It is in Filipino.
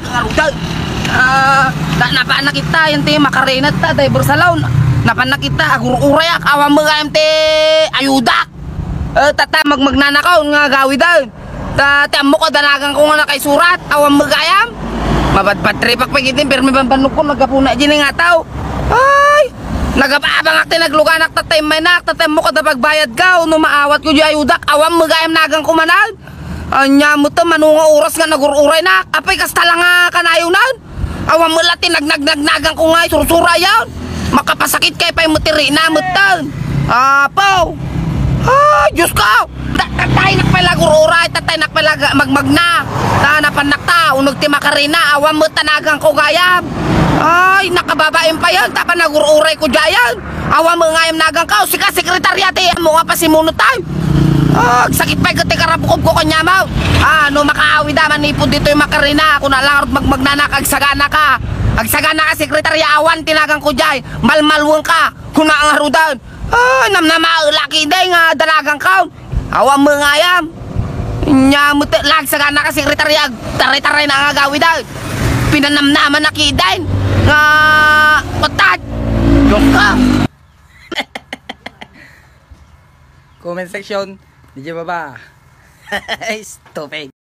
nga rudag. Napanak kita yung te makarinat ta day bersalaw. Napanak kita agur-urayak awam mga te ayudak. Tata magnanakaw nga gawi daw. Tamo ko danagang ko nga kay surat awam magayam. Mabadpatripak pagitin pero may bambanok ko nagapuna dyan nga tao. Ay! Nagapaabang akti nagluganak tatay manak tatay mo ko da pagbayad ka no maawat ko di ayudak awam magayam nagang kumanal. Anya mo to manunga oras nga nagururay na apay kasta lang nga kanayo na. Awam mo lati nagnagnagang ko nga sursura yan. Makapasakit kay pay mutiri na mutan. Apaw! Ay, Diyos ko! Tatay nakpala gururay, tatay nakpala magmagna. Napanak ta, unog ti makarina, awam mo tanagang ko gayam. Ay, nakababain pa yan, tapa nagururay ko dyan. Awam mo ngayam nagang ka, sika sekretariate, mo nga pa si Munutay. Sakit pa yung karabukob ko kanya mo. No makaawi daman ipod dito yung makarina. Kung nalang magmagnanak, agsagana ka. Agsagana ka, sekretarya awan, tinagang ko dyan. Malmalwang ka, kung naangarudan. Namnama, laki day nga, dalagang ka. Awam mo ngayam. Nyamut, lagsagana ka, sekretarya, taray-taray na nga gawi daw. Pinanamnaman na kidain. Nga, patad. Diyos ka. Comment section. Di ba ba? Stupid.